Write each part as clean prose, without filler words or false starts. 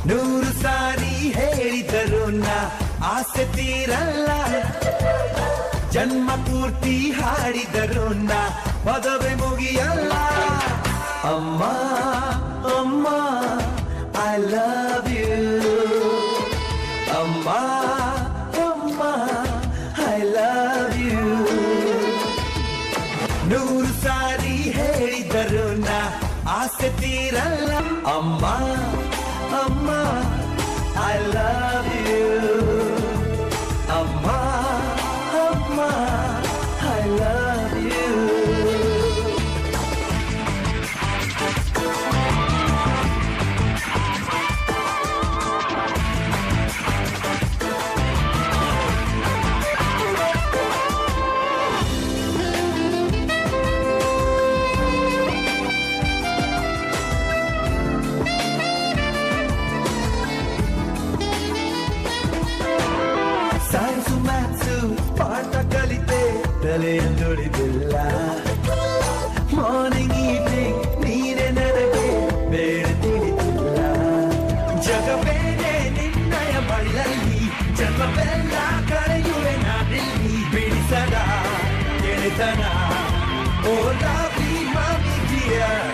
ನೂರು ಸಾರಿ ಹೇಳಿದರು ನಾ ಆಸೆ ತೀರಲ್ಲ, ಜನ್ಮ ಪೂರ್ತಿ ಹಾಡಿದರು ನಾ ಪದವೇ ಮುಗಿಯಲ್ಲ. ಅಮ್ಮ ಅಮ್ಮ ಐ ಲವ್ ಯು, ಅಮ್ಮ ಅಮ್ಮ ಐ ಲವ್ ಯು. ನೂರು ಸಾರಿ ಹೇಳಿದರು ನಾ ಆಸೆ ತೀರಲ್ಲ, ಅಮ್ಮ ಅಮ್ಮ ಐ ಲವ್ ಯು, ಅಮ್ಮ ಅಮ್ಮ I love you. Science maths ಪಾಠ ಕಲಿತೆ ತಲೆಯನ್ನುಳಿದಿಲ್ಲ, ಮಾರ್ನಿಂಗ್ ಈವ್ನಿಂಗ್ ನೀನೆ ನನಗೆ ಬೇಡ ತಿಳಿದಿಲ್ಲ. ಜಗವೇನೆ ನಿನ್ನಯ ಬಳ್ಳಲ್ಲಿ, ಜನ್ಮವೆಲ್ಲ ಕರೆಯುವೆ ನಾನಿಲ್ಲಿ. ಬಿಡಿಸದ ಗೆಳೆತನ ಓ ಲವ್ಲಿ ಮಮ್ಮಿ ಡಿಯರ್.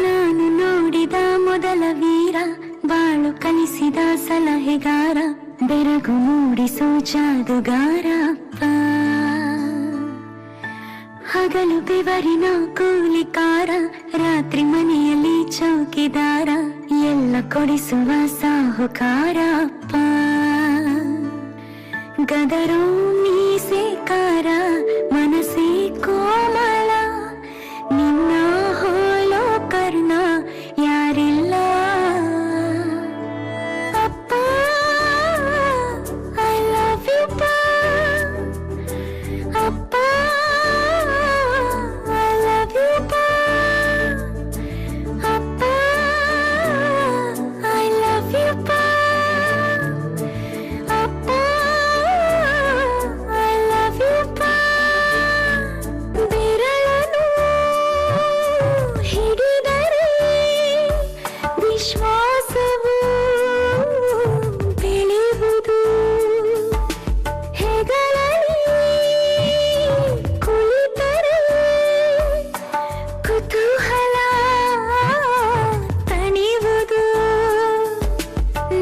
ನಾನು ನೋಡಿದ ಮೊದಲ ವೀರ, ಬಾಳು ಕಲಿಸಿದ ಸಲಹೆಗಾರ, ಬೆರಗು ಮೂಡಿಸೋ ಜಾದುಗಾರ ಅಪ್ಪ. ಹಗಲು ಬೆವರಿನ ಕೂಲಿಕಾರ, ರಾತ್ರಿ ಮನೆಯಲ್ಲಿ ಚೌಕಿದಾರ, ಎಲ್ಲ ಕೊಡಿಸುವ ಸಾಹುಕಾರ ಅಪ್ಪ. ಗದರೋ ಮೀಸೆಕಾರ, ಮನಸ್ಸೇ ಕೋಮಲ, ನಿನ್ನ ಹೋಲೋ ಕರ್ಣ ಯಾರಿಲ್ಲ. ಅಪ್ಪ ಐ ಲವ್ ಯು ಪಾ, ಅಪ್ಪ ಐ ಲವ್ ಯು ಪಾ, ಅಪ್ಪ ಐ ಲವ್ ಯು ಪಾ, ಅಪ್ಪ ಐ ಲವ್ ಯು ಪಾ. ಬೆರಳನು ಹಿಡಿದರೆ ವಿಶ್ವಾಸವು ಬೆಳೆಯುವುದು, ಹೆಗಲಲ್ಲಿ ಕುಳಿತರೆ ಕುತೂಹಲ ತಣಿಯುವುದು.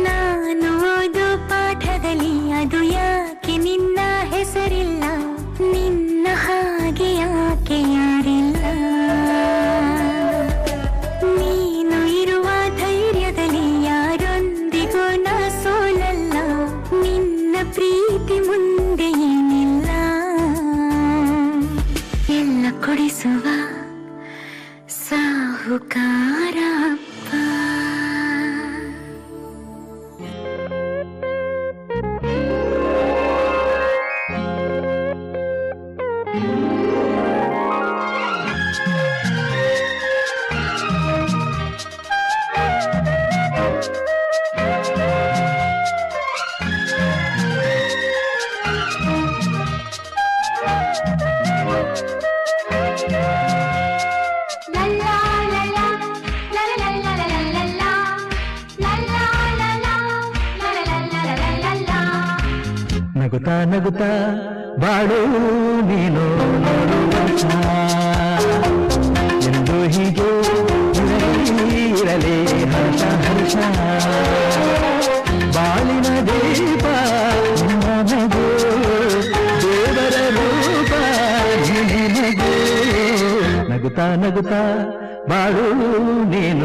ನಾನು ಓದೋ ಪಾಠದಲ್ಲಿ ಅದು ಯಾಕೆ ನಿನ್ನ ಹೆಸರಿಲ್ಲ, ನಿನ್ನ ಹಾಗೆ ಯಾಕೆ ಯಾರಿಲ್ಲ. ನೀನು ಇರುವ ಧೈರ್ಯದಲ್ಲಿ ಯಾರೊಂದಿಗೂ ನಾ ಸೋಲಲ್ಲ, ನಿನ್ನ ಪ್ರೀತಿ ಮುಂದೆ ಏನಿಲ್ಲ. ಎಲ್ಲ ಕೊಡಿಸುವ ಸಾಹುಕಾರ ಅಪ್ಪ. ನಗುತ್ತಾ ನಗುತ್ತಾ ಬಾಳು ನೀನು ನೋಡುವಂತ, ಎಂದು ಹೀಗೆ ಇರಲಿ ಹರ್ಷ ಹರ್ಷ. ಬಾಳಿನ ದೀಪ ನಿಮ್ಮ ನಗು, ದೇವರ ರೂಪ ನಿನಗೆ. ನಗುತ್ತಾ ನಗುತ್ತಾ ಬಾಳು ನೀನು